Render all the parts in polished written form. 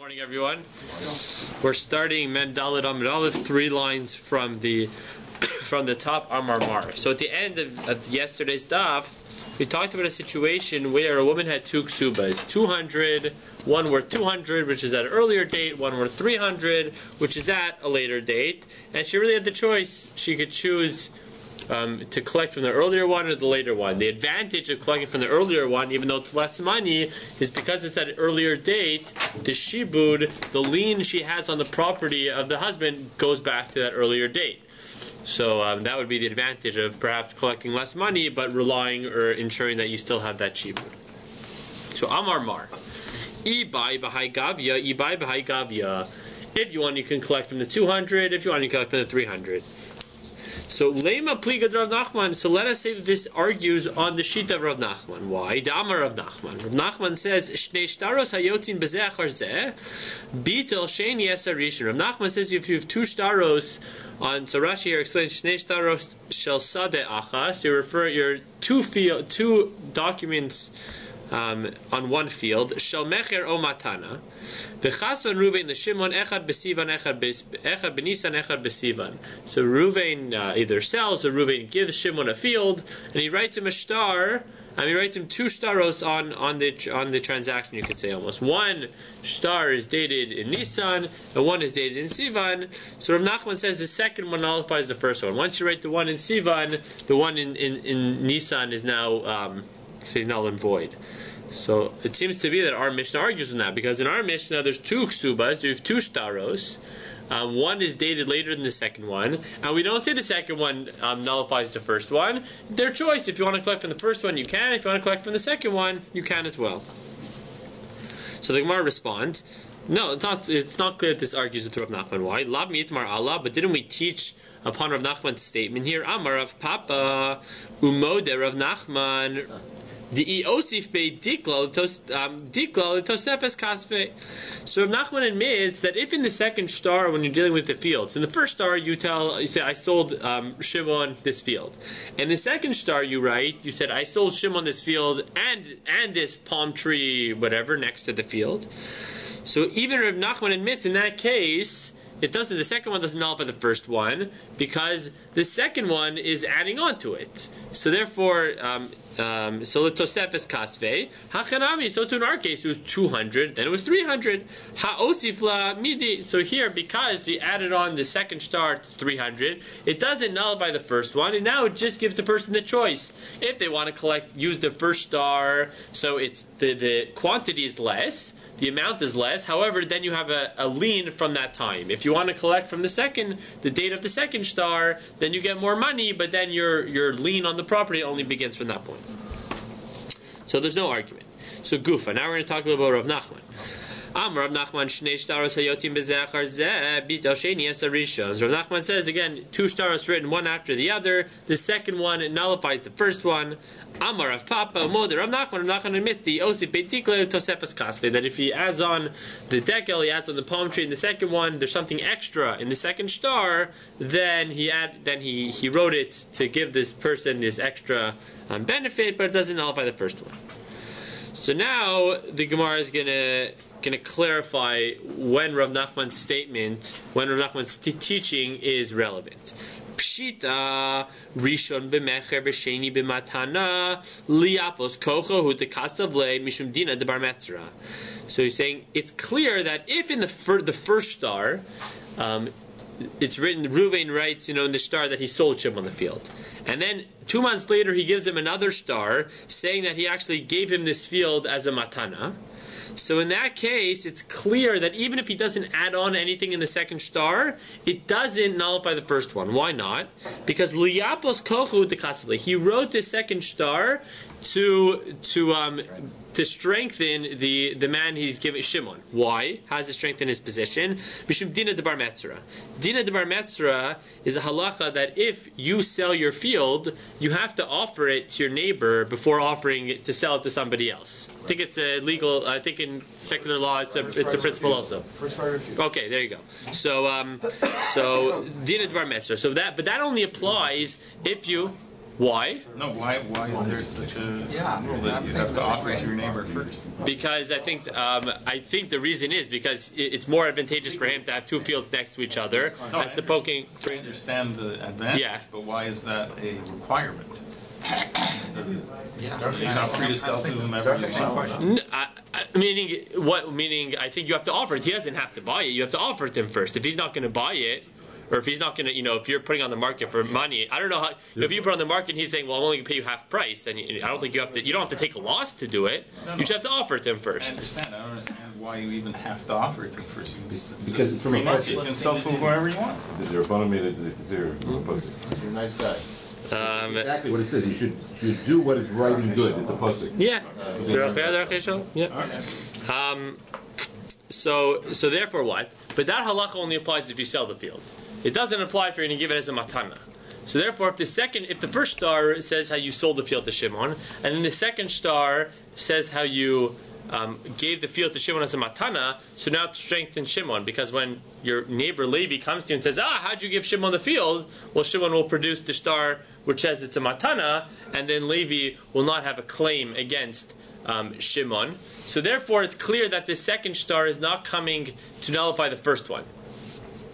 Morning, everyone. We're starting Mendel 3 lines from the top Amar Mar. So at the end of yesterday's DAF, we talked about a situation where a woman had two ksubas, 200, one worth 200, which is at an earlier date, one worth 300, which is at a later date, and she really had the choice. She could choose to collect from the earlier one or the later one. The advantage of collecting from the earlier one, even though it's less money, is because it's at an earlier date, the shibud, the lien she has on the property of the husband, goes back to that earlier date. So that would be the advantage of perhaps collecting less money, but relying or ensuring that you still have that shibud. So Amar Mar. Ibai b'hai gavya, ibai b'hai gavya. If you want, you can collect from the 200. If you want, you can collect from the 300. So Lema Pliga Rav Nachman. So let us say that this argues on the sheet of Rav Nachman. Why? Damar Rav Nachman. Rav Nachman says Shnei shtaros hayotzin bezeh achar zeh bitel sheni es harishon. Rav Nachman says if you have two shtaros on, so Rashi here explains Shnei shtaros shel sadeh achas. So you refer your two documents on one field, shel mecher o matana, v'chasvan Ruvain l'Shimon echad b'sivan echad b'nisan echad b'sivan. So Ruvain either sells or Ruvain gives Shimon a field, and he writes him a shtar. He writes him two shtaros on the transaction. You could say almost one shtar is dated in Nisan and one is dated in Sivan. So Rav Nachman says the second one nullifies the first one. Once you write the one in Sivan, the one in Nisan is now null and void. So it seems to be that our Mishnah argues on that, because in our Mishnah there's two ksubas, we have two shtaros. One is dated later than the second one, and we don't say the second one nullifies the first one. Their choice. If you want to collect from the first one, you can. If you want to collect from the second one, you can as well. So the Gemara responds, no, it's not clear that this argues with Rav Nachman. Why? Lav mitmar Allah, but didn't we teach upon Rav Nachman's statement here? Amar Rav Papa umode Rav Nachman. The osif be dikla tosefes kasve. So Rav Nachman admits that if in the second shtar, when you're dealing with the fields, in the first shtar you say I sold Shimon this field, and the second shtar you said I sold Shimon this field and this palm tree whatever next to the field. So even Rav Nachman admits in that case the second one doesn't nullify the first one, because the second one is adding on to it. So therefore, so the Tosefes Kasvei, Hachanami, so in our case it was 200, then it was 300. Ha'osifla midi. So here, because you added on the second star to 300, it doesn't nullify the first one, and now it just gives the person the choice. If they want to use the first star, so it's the quantity is less, the amount is less. However, then you have a lien from that time. If you want to collect from the date of the second star, then you get more money, but then your lien on the property only begins from that point. So there's no argument. So Gufa. Now we're going to talk a little about Rav Nachman. Rav Nachman Shnei shtaros hayotzin bezechar zeh bitel sheni es harishon. Rav Nachman says again, two shtaros written one after the other. The second one nullifies the first one. Amar Rav Papa Moder Rav Nachman admits the osif beitikle tosefes kasve, that if he adds on the dekel, he adds on the palm tree in the second one, there's something extra in the second star, then he wrote it to give this person this extra benefit, but it doesn't nullify the first one. So now the Gemara is going to clarify when Rav Nachman's teaching is relevant. Pshita rishon b'mecher v'sheni b'matana liapos kocho hu dekasav le mishum dina debar metzra. So he's saying it's clear that if in the first star, it's written, Ruvain writes, in the star that he sold Shimon the field, and then 2 months later he gives him another star saying that he actually gave him this field as a matana. So in that case, it's clear that even if he doesn't add on anything in the second star, it doesn't nullify the first one. Why not? Because liyapos kochu dekasavle, he wrote this second star to strengthen the man he's giving, Shimon. Why? How does it strengthen his position? Mishum dina debar metzra. Dina debar metzra is a halacha that if you sell your field, you have to offer it to your neighbor before offering it to sell it to somebody else. I think it's a legal. I think in secular law, it's a principle also. Okay, there you go. So dina debar metzra. But that only applies if you Why? No, why is there such a rule that you have to offer it to your neighbor first? Because I think the reason is because it's more advantageous for him to have two fields next to each other. No, That's the poking. I understand the advantage, Yeah. but why is that a requirement? You're not free to sell to whomever you want. Meaning what? Meaning I think you have to offer it. He doesn't have to buy it. You have to offer it to him first. If he's not going to buy it, or if he's not going to, if you're putting on the market for money, I don't know how. If you put on the market and he's saying, "Well, I'm only going to pay you half price," then I don't think you have to. You don't have to take a loss to do it. You just have to offer it to him first. I understand. I don't understand why you even have to offer it to him first. Because it's from a market. You can sell to whoever you want. The Rabbanim made it consider a pasuk. You're a nice guy. Exactly what it says. You should do what is right and good. It's a pasuk. Yeah. So therefore what? But that halacha only applies if you sell the field. It doesn't apply if you're going to give it as a matana. So therefore, if the first star says how you sold the field to Shimon, and then the second star says how you gave the field to Shimon as a matana, so now to strengthen Shimon, because when your neighbor Levi comes to you and says, how'd you give Shimon the field? Well, Shimon will produce the star which says it's a matana, and then Levi will not have a claim against Shimon. So therefore, it's clear that the second star is not coming to nullify the first one.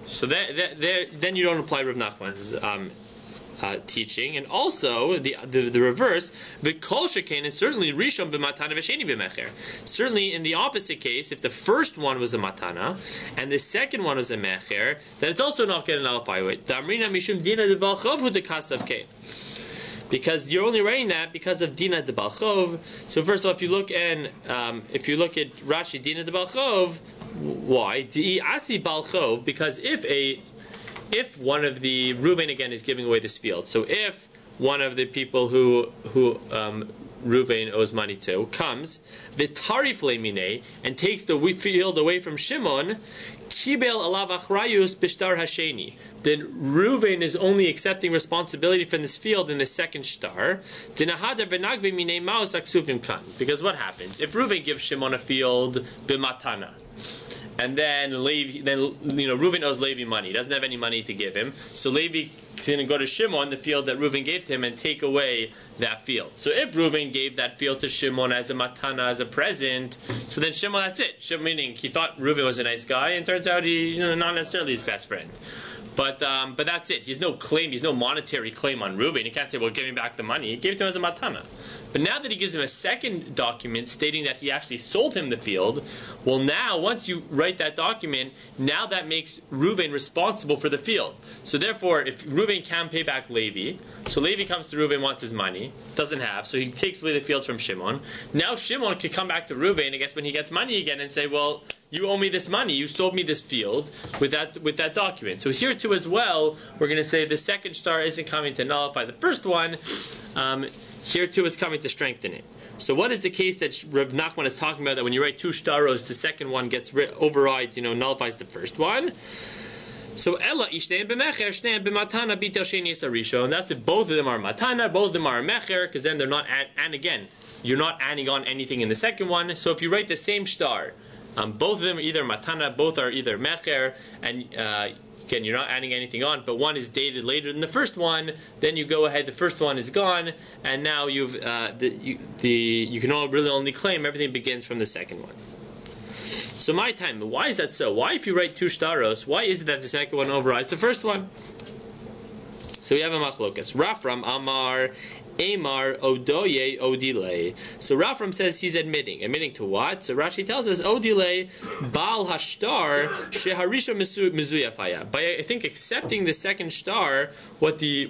So then you don't apply Rav Nachman's teaching, and also the reverse. The kol shekain is certainly rishon b'matana v'sheni b'mecher. Certainly, in the opposite case, if the first one was a matana and the second one was a mecher, then it's also not going to nullify it. Damrina mishum dina debalchov hu dekasav kain. Because you're only writing that because of Dina de Balchov. So first of all, if you look at Rashi Dina de Balchov, why? Di Asi Balchov, because if one of the Reuben again is giving away this field, so if one of the people who Reuben owes money to comes v'tarif le'minei and takes the field away from Shimon, kibel alav achrayus b'shtar hasheni. Then Reuben is only accepting responsibility for this field in the second star. Because what happens if Reuben gives Shimon a field b'matana, and then Reuben owes Levi money. He doesn't have any money to give him, so Levi is going to go to Shimon, the field that Reuben gave to him, and take away that field. So if Reuben gave that field to Shimon as a matana, as a present, so then Shimon, that's it. Shimon, meaning he thought Reuben was a nice guy, and turns out he, not necessarily his best friend. But that's it. He's no claim. He's no monetary claim on Reuben. He can't say, "Well, give me back the money." He gave it to him as a matana. But now that he gives him a second document stating that he actually sold him the field, well, now once you write that document, now that makes Reuben responsible for the field. So therefore, if Reuben can pay back Levi, so Levi comes to Reuben, wants his money, doesn't have, so he takes away the field from Shimon. Now Shimon could come back to Reuben, I guess, when he gets money again, and say, "Well, you owe me this money. You sold me this field with that document." So here too as well, we're going to say the second star isn't coming to nullify the first one. Here too is coming to strengthen it. So what is the case that Rav Nachman is talking about, that when you write two staros, the second one gets overrides, nullifies the first one? So Ella ishneim b'mecher, shneim b'matana bitel sheni esarishon. That's if both of them are matana, both of them are mecher, because then they're not and again, you're not adding on anything in the second one. So if you write the same star, both of them are either matana, both are either mecher, and again, you're not adding anything on, but one is dated later than the first one, then you go ahead, the first one is gone, and now you can only claim everything begins from the second one. So my time, why is that so? Why, if you write two staros, why is it that the second one overrides the first one? So we have a machlokas. Rafram Amar Amar Odoye Odile. So Rafram says he's admitting to what? So Rashi tells us Odile Baal Hashtar Sheharisha Mizuyafaya. By I think accepting the second star, what the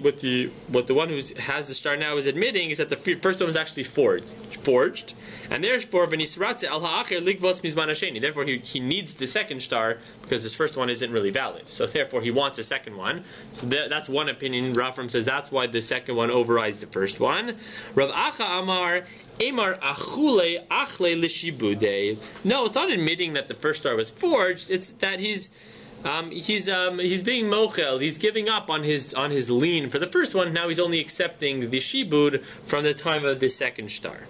one who has the star now is admitting is that the first one was actually forged, and therefore V'nisratze Al Ha'acher Ligvos Mizman Hasheni. Therefore he needs the second star because his first one isn't really valid. So therefore he wants a second one. So that's one opinion. Rafram says that's why the second one overrides the first one. Rav Acha Amar Amar Achule Achle Lishibude. No, it's not admitting that the first star was forged. It's that he's being mochel. He's giving up on his lien for the first one. Now he's only accepting the shibud from the time of the second star.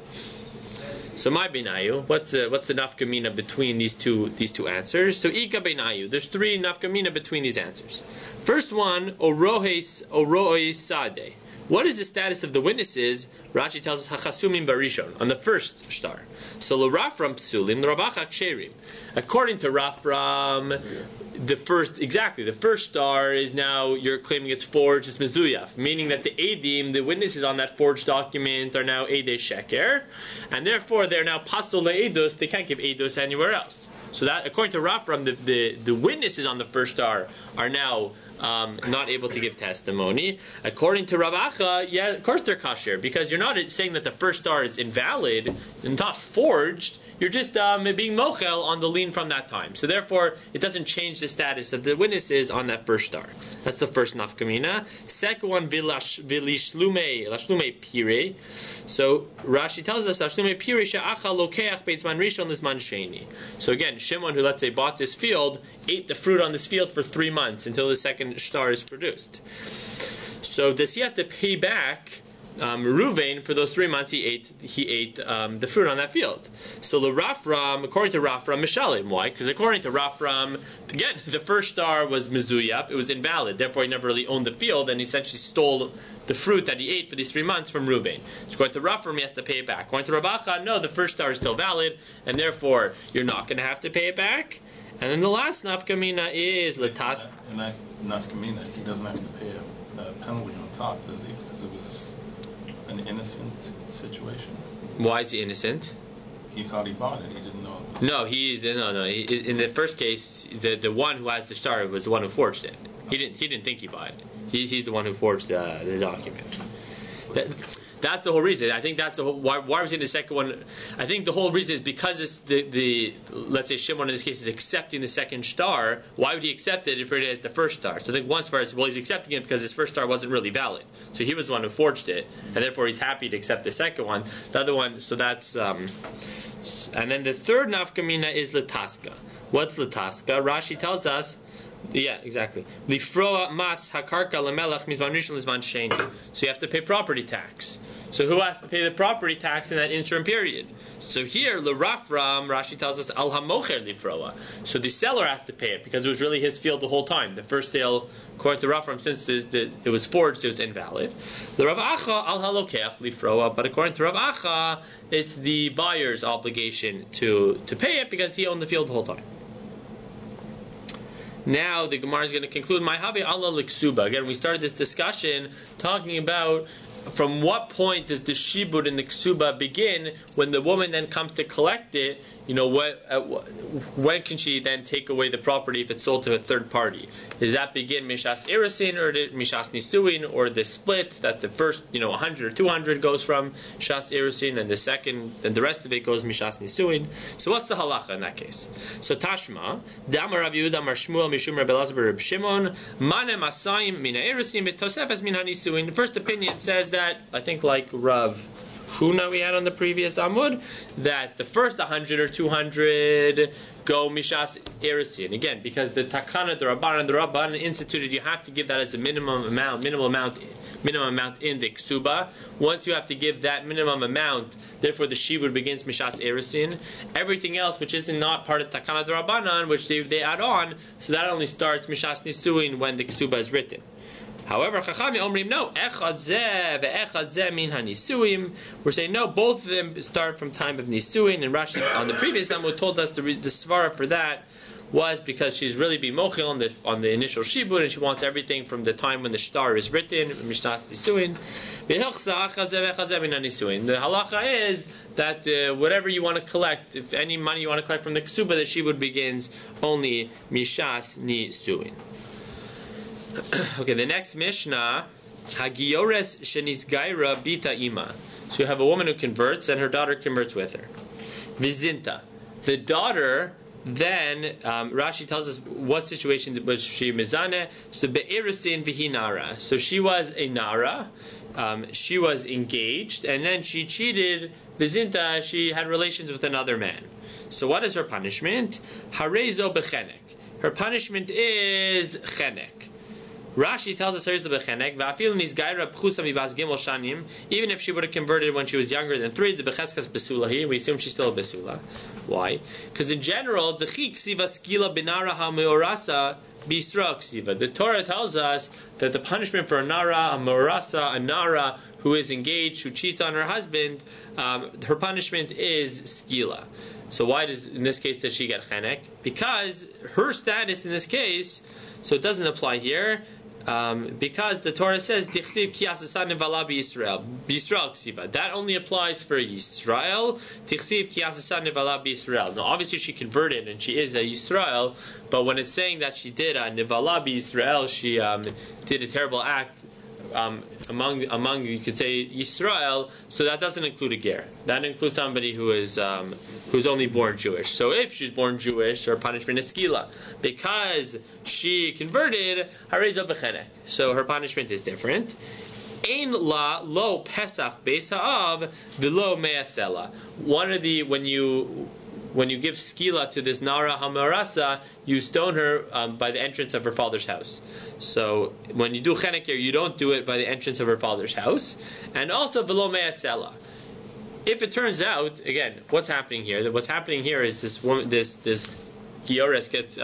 So my benayu, what's the nafkamina between these two answers? So ika benayu, there's three nafkamina between these answers. First one, orohe sade. What is the status of the witnesses? Rashi tells us Hachasumim Barishon, on the first star. So L'Rafram Psulim, L'Ravacha Ksherim. According to Rafram, the first star is now, you're claiming it's forged, it's Mezuyaf, meaning that the Eidim, the witnesses on that forged document, are now Eidei Sheker, and therefore they're now Pasul Le'edus, they can't give Eidos anywhere else. So that, according to Rafram, the witnesses on the first star are now not able to give testimony. According to Ravacha, yeah, of course they're kasher, because you're not saying that the first star is invalid and not forged. You're just being mochel on the lien from that time. So therefore, it doesn't change the status of the witnesses on that first star. That's the first nafkamina. Second one, lashlume pire. So Rashi tells us lashlume pire she'acha lokeach beitzman rishon lizman sheni. So again, Shimon, who let's say bought this field, ate the fruit on this field for 3 months until the second star is produced. So does he have to pay back Reuven for those 3 months he ate the fruit on that field? So the Rafram, according to Rafram, Mishalim. Why? Because according to Rafram, again, the first star was Mezuyap, it was invalid, therefore he never really owned the field, and he essentially stole the fruit that he ate for these 3 months from Reuven. So according to Rafram, he has to pay it back. According to Ravacha, no, the first star is still valid, and therefore you're not going to have to pay it back. And then the last nafkamina is Latas. And that nafkamina, he doesn't have to pay a penalty on top, does he? Because it was an innocent situation. Why is he innocent? He thought he bought it. He didn't know it was. No, no. In the first case, the one who has the star was the one who forged it. He didn't think he bought it. He's the one who forged the document. That's the whole reason. I think that's the whole. Why was he in the second one? I think the whole reason is because it's the let's say Shimon in this case is accepting the second star. Why would he accept it if it is the first star? So I think one star is, well, he's accepting it because his first star wasn't really valid. So he was the one who forged it, and therefore he's happy to accept the second one. The other one, so that's and then the third nafkamina is lataska. What's lataska? Rashi tells us. Yeah, exactly. Lifroa mas hakarka lamelach mizman rishon lizman sheni. So you have to pay property tax. So who has to pay the property tax in that interim period? So here, l'rafram, Rashi tells us al hamocher lifroa. So the seller has to pay it because it was really his field the whole time. The first sale, according to Rafram, since it was forged, it was invalid. The Rav Acha al halokeach lifroa, but according to Rav Acha, it's the buyer's obligation to pay it because he owned the field the whole time. Now the Gemara is going to conclude my Havi Allah Liksuba. Again, we started this discussion talking about from what point does the shibud in the ksuba begin when the woman then comes to collect it. You know, when can she then take away the property if it's sold to a third party? Does that begin mishas erusin or mishas nisuin, or the split that the first 100 or 200 goes from shas erusin and the second, then the rest of it goes mishas nisuin? So what's the halacha in that case? So Tashma Damar Rav Yehuda Mar Shmuel Mishum Reb Elazar Reb Shimon Manem Asayim Mina Erusin B'Tosefes Min HaNisuin. The first opinion says that, I think like Rav Huna we had on the previous Amud, that the first 100 or 200 go mishas erusin. Again, because the takana, the rabbanan instituted, you have to give that as a minimum amount in the ksuba. Once you have to give that minimum amount, therefore the shibud begins mishas erusin. Everything else, which is not part of takana the rabbanan, which they add on, so that only starts mishas nisuin when the ksuba is written. However, Chachamim Omrim, no, echad zeh ve'echad zeh min hanisuim. We're saying no, both of them start from time of nisuin. And Rashi on the previous Amud told us the svara for that was because she's really being mochil on the initial shibud, and she wants everything from the time when the star is written, mishnas nisuin. The halacha is that whatever you want to collect, if any money you want to collect from the ksuba, the shibud begins only mishas nisuin. Okay, the next Mishnah, Hagiores Shenisgaira Bita Ima. So you have a woman who converts and her daughter converts with her. Vizinta. The daughter then, Rashi tells us what situation was she mizane. So be'erusin v'hinara. So she was a nara, she was engaged, and then she cheated. Vizinta, she had relations with another man. So what is her punishment? Harezo bechenek. Her punishment is chenek. Rashi tells us even if she would have converted when she was younger than 3, the becheskas besulahi, we assume she's still a besula. Why? Because in general, the chik siva skila binara ha meorasa Bisra Ksiva. The Torah tells us that the punishment for a Nara, a Morasa, a Nara who is engaged, who cheats on her husband, her punishment is Skila. So why in this case does she get Chenek? Because her status in this case, so it doesn't apply here, because the Torah says Dichsiv ki asasan nevala b'Yisrael ksiva. That only applies for Yisrael. Dichsiv ki asasan nevala b'Yisrael. Now, obviously, she converted and she is a Yisrael. But when it's saying that she did a nevala b'Yisrael, she did a terrible act among you could say Yisrael. So that doesn't include a ger. That includes somebody who is who's only born Jewish. So if she's born Jewish, her punishment is skila. Because she converted, Raizel b'chenek. So her punishment is different. Ein la lo pesach beis ha'av v'lo me'asela. One of the when you give skila to this Nara Hamarasa, you stone her by the entrance of her father's house. So when you do chenek here, you don't do it by the entrance of her father's house. And also v'lo me'asela. If it turns out, again, what's happening here? What's happening here is this woman, this Giores gets,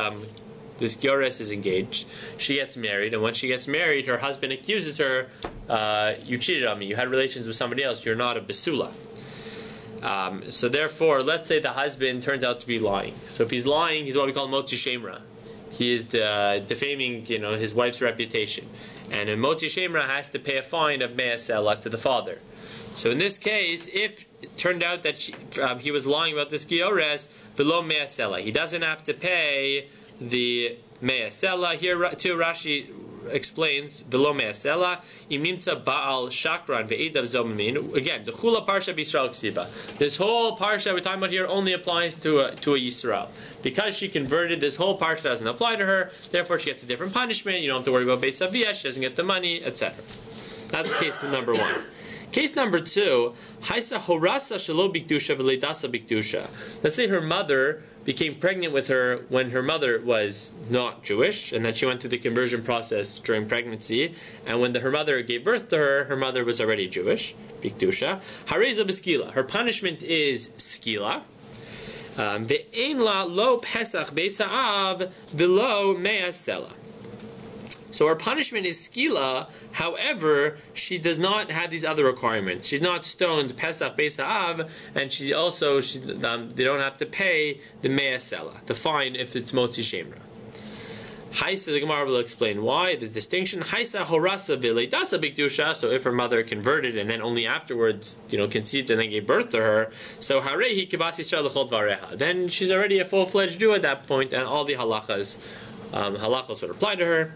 this Giores is engaged. She gets married, and when she gets married, her husband accuses her, you cheated on me, you had relations with somebody else, you're not a Basula. So therefore, let's say the husband turns out to be lying. So if he's lying, he's what we call Motzi Shemra. He is defaming, his wife's reputation. And a Motzi Shemra has to pay a fine of Me'asela to the father. So in this case, if it turned out that he was lying about this Giores, below Me'asela, he doesn't have to pay the Me'asela. Here too, Rashi explains below Me'asela, imnimta Baal Shakran ve'edav zomamin. Again, the Chula Parsha B'Yisrael Ksiva. This whole Parsha we're talking about here only applies to a Yisrael. Because she converted, this whole Parsha doesn't apply to her, therefore she gets a different punishment. You don't have to worry about Beis Aviyah, she doesn't get the money, etc. That's case number one. Case number two, Haisa Horasa Shalo Bikdusha Veledasa Bikdusha. Let's say her mother became pregnant with her when her mother was not Jewish, and then she went through the conversion process during pregnancy, and when her mother gave birth to her mother was already Jewish, Bikdusha. Hareza Beskila. Her punishment is Skila. Ve'ein la lo Pesach Beisa'av v'lo Me'asela. So her punishment is skila. However, she does not have these other requirements. She's not stoned Pesach Beis Ha'av, and they don't have to pay the me'asela, the fine if it's motzi shemra. Haisa, the Gemara will explain why the distinction. Haisa horasa v'leidasa bikdusha. So if her mother converted and then only afterwards, conceived and then gave birth to her, so harehi kibas Yisrael l'chol dvareha. Then she's already a full-fledged Jew at that point, and all the halachas would apply to her.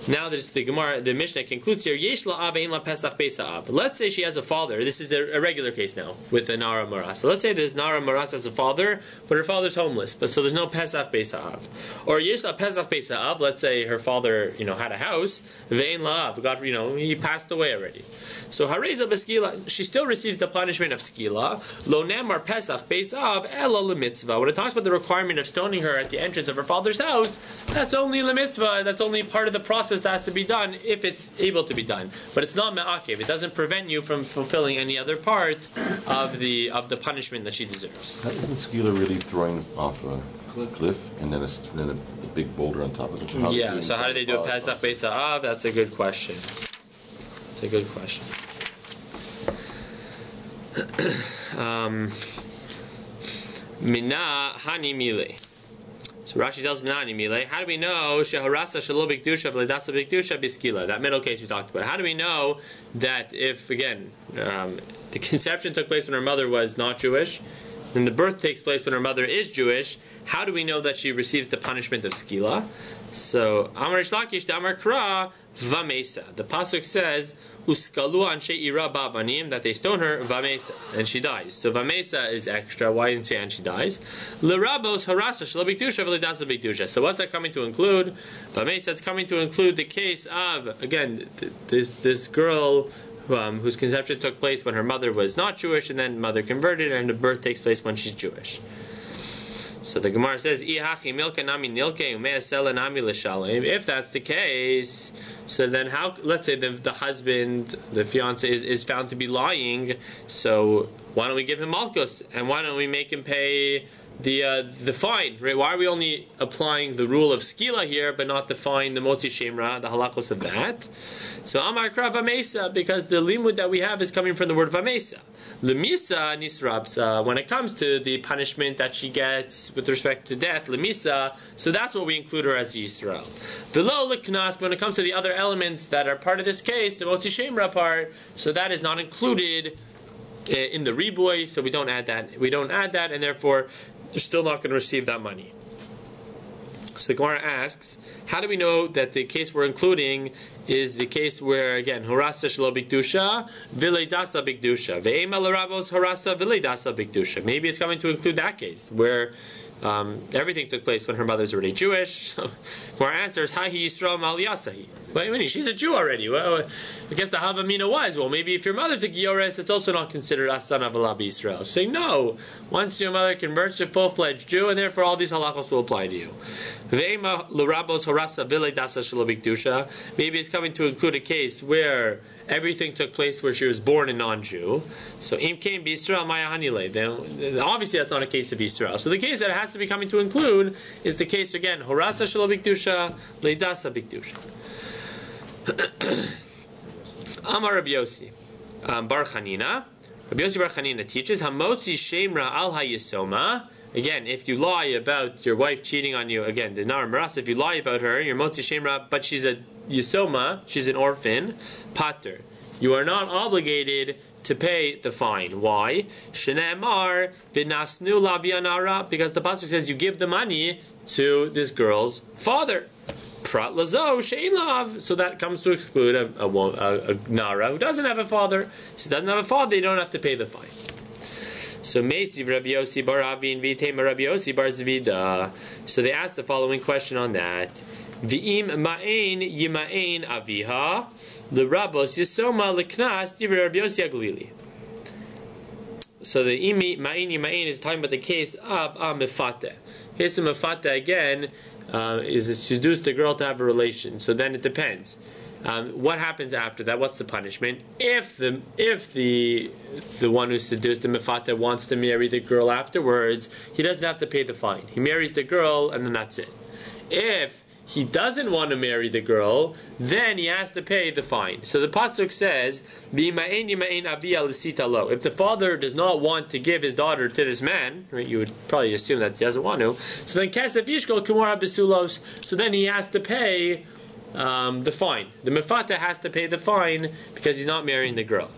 Now there's the Gemara, the Mishnah concludes here, Yesh la'av ein la pesach beis ha'av. Let's say she has a father. This is a regular case now with a Nara Maras. So let's say this Nara Maras has a father, but her father's homeless, so there's no pesach beis ha'av. Or Yesh la pesach beis ha'av. Let's say her father, had a house. Ve'ein la'av. God, he passed away already. So hareza b'skila, she still receives the punishment of skila. Lo nemar pesach beis ha'av ela l'mitzvah. When it talks about the requirement of stoning her at the entrance of her father's house, that's only l'mitzvah. That's only part of the process that has to be done if it's able to be done, but it's not me'akev. It doesn't prevent you from fulfilling any other part of the punishment that she deserves. Isn't Skila really throwing off a cliff and then a big boulder on top of it? Yeah. So how do they do it? Pesach Beis Ha'av? That's a good question. It's a good question. Mina hani mile. So Rashi tells Menachem, how do we know sheharasa shelo bikdusha v'ledasa bikdusha biskila? That middle case we talked about. How do we know that if again the conception took place when her mother was not Jewish, and the birth takes place when her mother is Jewish? How do we know that she receives the punishment of skila? So Amar Shlakish Amar Kra Vamesa. The pasuk says Uskalu anshe ira ba'avanim, that they stone her Vamesa and she dies. So Vamesa is extra. Why didn't say and she dies? L'rabos harasa shelo bikdusha v'ledasa bikdusha. So what's that coming to include? Vamesa, it's coming to include the case of again this girl whose conception took place when her mother was not Jewish, and then mother converted, and the birth takes place when she's Jewish. So the Gemara says, if that's the case, so then how, let's say the husband, the fiance is found to be lying, so why don't we give him malchus, and why don't we make him pay the fine, right? Why are we only applying the rule of skila here, but not the fine, the motzi shemra, the halachos of that? So Amar Kra Vamesa, because the limud that we have is coming from the word Vamesa. Lemisa nisrabsa, when it comes to the punishment that she gets with respect to death, Lemisa, so that's what we include her as Yisrael. Velo leknas, when it comes to the other elements that are part of this case, the motzi shemra part, so that is not included in the riboy, so we don't add that. We don't add that, and therefore they're still not going to receive that money. So the Gemara asks, how do we know that the case we're including is the case where, again, harasa shelo bikdusha, v'lei dasa bikdusha, ve'ema l'rabos harasa v'lei dasa bikdusha. Maybe it's coming to include that case where everything took place when her mother's already Jewish. So our answer is Hahi Yisrael Mal Yasahi. Wait a minute, she's a Jew already. Well, I guess the Havamina was, well, maybe if your mother's a Giores, it's also not considered Asan Avala Yisrael. So say no. Once your mother converts to full-fledged Jew, and therefore all these halachos will apply to you. Ve'ema l'rabos harasa v'lei dasa shelo bikdusha. Maybe it's coming to include a case where everything took place where she was born a non-Jew. So im came b'Yisrael maya hanile. Then obviously that's not a case of Yisrael. So the case that it has to be coming to include is the case again harasa shelo bikdusha, leidasa bikdusha. Amar Rabbi Yossi Bar Chanina. Rabbi Yossi Bar Chanina teaches hamotzi shemra al hayisoma. Again, if you lie about your wife cheating on you, again, the nar maras, if you lie about her, you're motzi shemra, but she's a yisoma, she's an orphan, pater. You are not obligated to pay the fine. Why? Shene'emar v'nasnu la v'yanara, because the pasuk says you give the money to this girl's father. Prat lazo she'in lav, so that comes to exclude a nara who doesn't have a father. If she doesn't have a father, you don't have to pay the fine. So Meisiv Rabbi Yossi bar Avin v'itema Rabbi Yossi bar Zvida. So they asked the following question on that: V'im ma'ain yima'ain aviha l'rabos yisoma l'knas divrei Rabbi Yossi Aglili. So the imi ma'ain yima'ain is talking about the case of a mefate. Here's a mefate again. Is to seduce the girl to have a relation. So then it depends. What happens after that? What's the punishment? If the one who seduced the mefata wants to marry the girl afterwards, he doesn't have to pay the fine. He marries the girl and then that's it. If he doesn't want to marry the girl, then he has to pay the fine. So the pasuk says, if the father does not want to give his daughter to this man, right, you would probably assume that he doesn't want to, so then kesef yishkol kumara besulos, so then he has to pay the fine. The mefata has to pay the fine because he's not marrying the girl.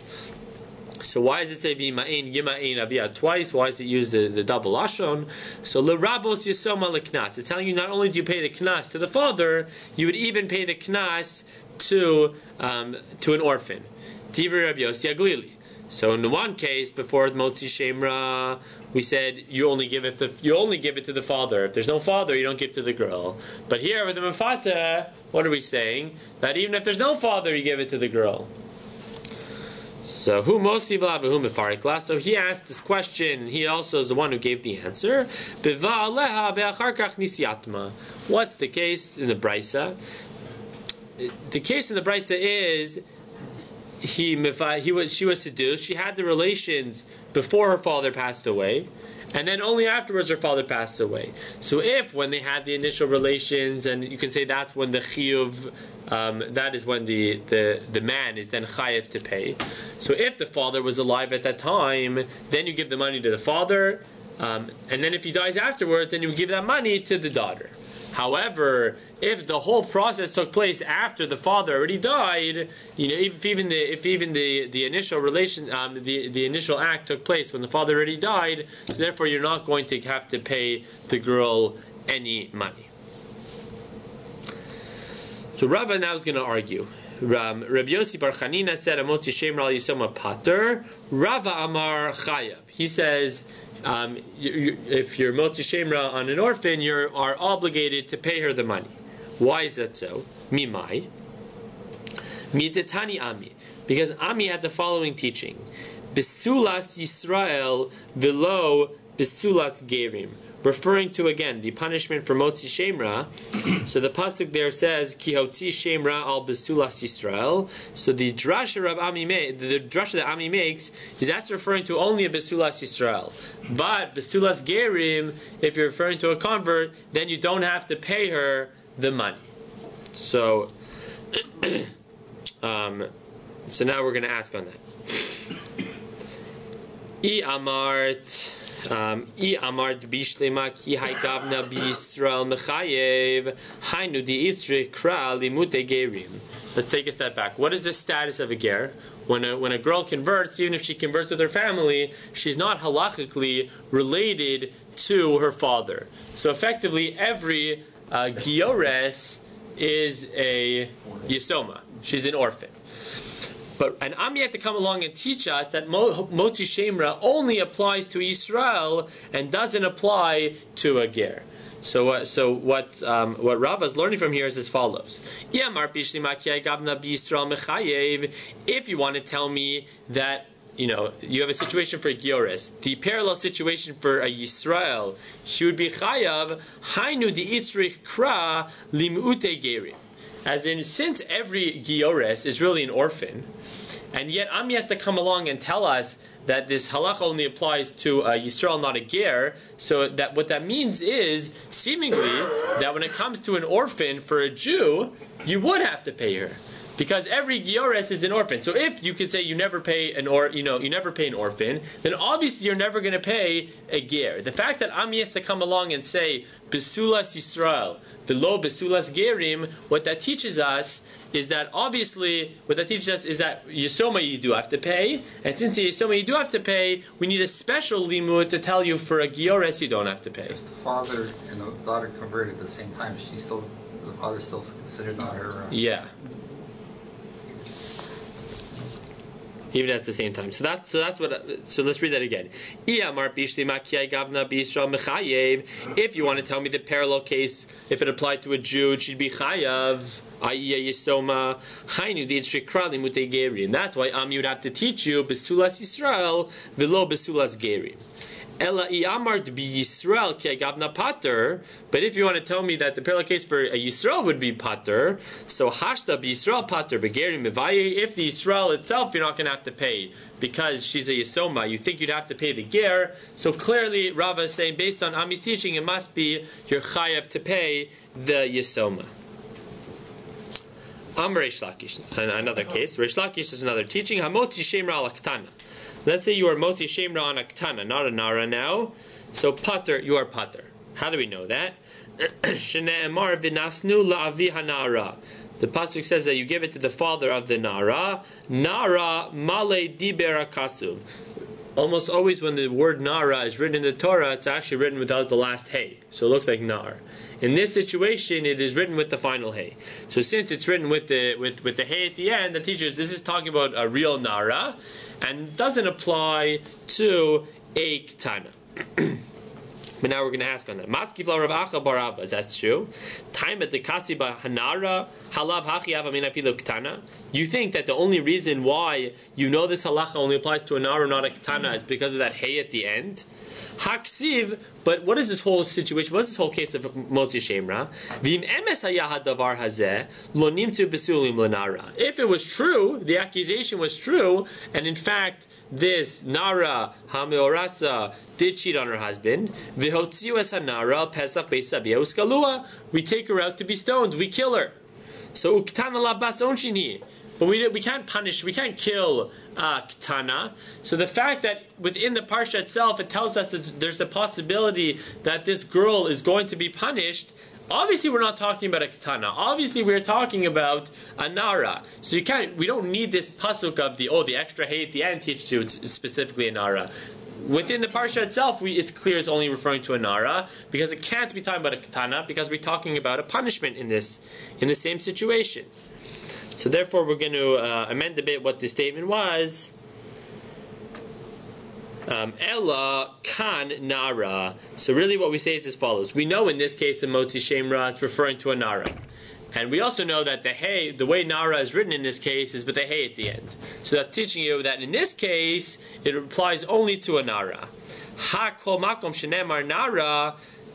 So why does it say v'ima'in yima'in aviyah twice? Why does it use the double lashon? So l'rabos yisoma l'knas. It's telling you not only do you pay the knas to the father, you would even pay the knas to an orphan. Divrei Rabbi Yossi Aglili. So in the one case before motzi shemra, we said you only give it to the father. If there's no father, you don't give to the girl. But here with the mefata, what are we saying? That even if there's no father, you give it to the girl. So who mosiv la v'hu mefarik la? So he asked this question. He also is the one who gave the answer. Beva aleha ve'achar kach nisyatma. What's the case in the brisa? The case in the brisa is she was seduced. She had the relations before her father passed away, and then only afterwards her father passed away. So if when they had the initial relations, and you can say that's when the chiyuv, that is when the man is then chayiv to pay. So if the father was alive at that time, then you give the money to the father, and then if he dies afterwards, then you give that money to the daughter. However, if the whole process took place after the father already died, if even the initial relation, the initial act took place when the father already died, so therefore you're not going to have to pay the girl any money. So Rava now is going to argue. Rabbi Yossi Bar Chanina said, "Amotzi shemra yisoma pater." Rava Amar Chayav. He says, if you're motzi shemra on an orphan, you are obligated to pay her the money. Why is that so? Mimai. Mitetani Ami. Because Ami had the following teaching: Besulas Yisrael velo besulas gerim. referring to, again, the punishment for Motzi Shemra. So the pasuk there says, Ki hotzi Shemra al besulas Yisrael. So the drasha that Ami makes is that's referring to only a besulas Yisrael. But besulas Gerim, if you're referring to a convert, then you don't have to pay her the money. So, so now we're going to ask on that. I amart bishlema ki haygavna b'Yisrael mechayev haynu di'itzri kra limute gerim. Let's take a step back. What is the status of a ger? When a girl converts, even if she converts with her family, she's not halachically related to her father. So effectively, every giores is a yisoma. She's an orphan. But an Ami had to come along and teach us that Motzi Shemra only applies to Yisrael and doesn't apply to a ger. So what Rava is learning from here is as follows: if you want to tell me that you have a situation for a giores, the parallel situation for a Yisrael, she would be chayav hainu di'itzrich kra limute gerim. As in, since every giores is really an orphan, and yet Ami has to come along and tell us that this halacha only applies to a Yisrael, not a ger. So that what that means is, seemingly, that when it comes to an orphan for a Jew, you would have to pay her, because every giores is an orphan. So if you could say you never pay an orphan, then obviously you're never going to pay a ger. The fact that Ami has to come along and say besulas Yisrael below besulas gerim, what that teaches us is that Yisoma you do have to pay, and since Yisoma you do have to pay, we need a special limud to tell you for a giores you don't have to pay. If the father and the daughter converted at the same time, the father still considered not her. Yeah. Even at the same time. So let's read that again. If you want to tell me the parallel case, if it applied to a Jew, it should be chayav, i.e. yisoma, hainu di'itzri kra limute gerim. That's why Ami would have to teach you besulas Yisrael velo besulas gerim. Ela i'amart b'Yisrael ki agavna pater. But if you want to tell me that the parallel case for a Yisrael would be pater, so hashta b'Yisrael pater b'gerim mevaye. If the Yisrael itself you're not going to have to pay because she's a Yisoma, you think you'd have to pay the ger. So clearly Rava is saying, based on Ami's teaching, it must be your chayav to pay the Yisoma. Reish Lakish, another case. Reish Lakish is another teaching. Hamotzi shemra al aktana. Let's say you are motzi shemra on a ktana, not a nara now. So pater, you are pater. How do we know that? Shne'emar v'nasnu la'avi hanara. The pasuk says that you give it to the father of the nara. Nara male diber kasuv. Almost always when the word nara is written in the Torah, it's actually written without the last hey. So it looks like nar. In this situation, it is written with the final hey. So since it's written with the hey at the end, the teacher this is talking about a real nara, and doesn't apply to a ktana. But now we're going to ask on that. Maskifla Rav Acha Baraba, is that true? Time at the Kasiba Hanara Halav Hachiyav Aminapilu Ktana. You think that the only reason why you know this halacha only applies to a nara, not a ktana, is because of that hey at the end? Haksiv, but what is this whole situation? What's this whole case of Motzi Shemra? V'im emes hayah hadavar hazeh lo nimtu besulim lenara. If it was true, the accusation was true, and in fact this nara hameorasa did cheat on her husband, v'hotziu es hanara pesach beisabia uskalua. We take her out to be stoned. We kill her. So uktana labas onshini. But we can't punish, we can't kill ktana. So the fact that within the parsha itself it tells us that there's the possibility that this girl is going to be punished, obviously we're not talking about a ktana. Obviously we're talking about a nara. So we don't need this pasuk of the extra hey at the end teach you it's specifically a nara. Within the parsha itself, it's clear it's only referring to a nara, because it can't be talking about a ktana, because we're talking about a punishment in the same situation. So therefore, we're going to amend a bit what the statement was. Ella kan nara. So really what we say is as follows. We know in this case in Motzi Shemra, it's referring to a nara. And we also know that the way nara is written in this case is with the hey at the end. So that's teaching you that in this case, it applies only to a nara. Ha kol makom shenemar nara.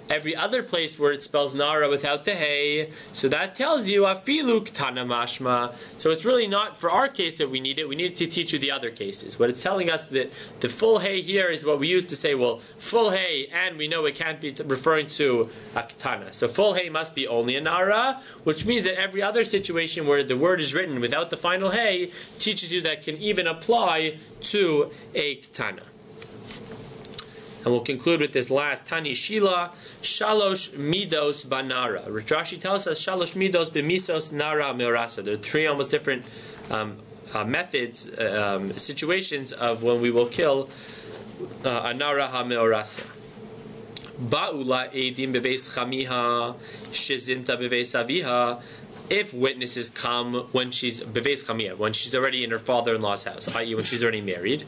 Every other place where it spells nara without the hey, so that tells you afilu ktana mashma. So it's really not for our case that we need it. We need to teach you the other cases. What it's telling us that the full hey here is what we used to say. Well, full hey, and we know it can't be referring to a ktana. So full hey must be only a nara, which means that every other situation where the word is written without the final hey teaches you that can even apply to a ktana. And we'll conclude with this last Tani Shila Shalosh Midos Banara. Rashi tells us Shalosh Midos Bimisos Nara Meorasa. There are three almost different methods, situations of when we will kill a Nara HaMeorasa. Ba'ula Eidim Beveis Chamiha Shezinta Beveis Aviha. If witnesses come when she's beveis chamia, when she's already in her father-in-law's house, i.e., when she's already married,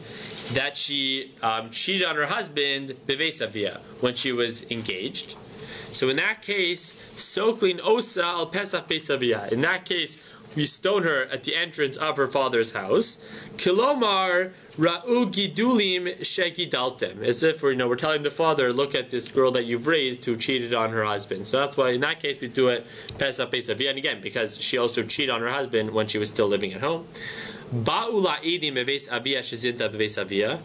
that she cheated on her husband beveis avia when she was engaged. So in that case, soklin osa al pesach beis avia. In that case, we stone her at the entrance of her father's house. Kilomar ra'u gidulim shegidaltem, as if we're telling the father, look at this girl that you've raised who cheated on her husband. So that's why in that case we do it pesach beis avia, and again because she also cheated on her husband when she was still living at home. Ba'ula edim beveis avia shezinta beveis avia.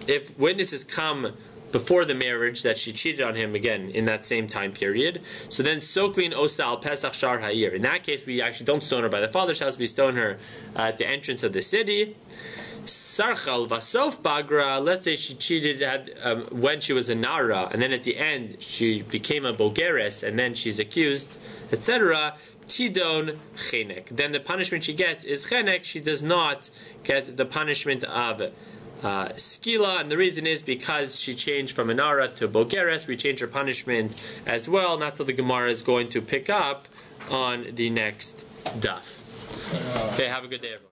If witnesses come before the marriage that she cheated on him again in that same time period, so then soklin osal pesach shar ha'ir. In that case, we actually don't stone her by the father's house; we stone her at the entrance of the city. Sarchal vasof bagra. Let's say she cheated when she was a nara, and then at the end she became a bogeres, and then she's accused, etc. Tidon chenek. Then the punishment she gets is chenek. She does not get the punishment of skila, and the reason is because she changed from Anara to Bogeres. We change her punishment as well, and that's what the Gemara is going to pick up on the next DAF. Okay, have a good day, everyone.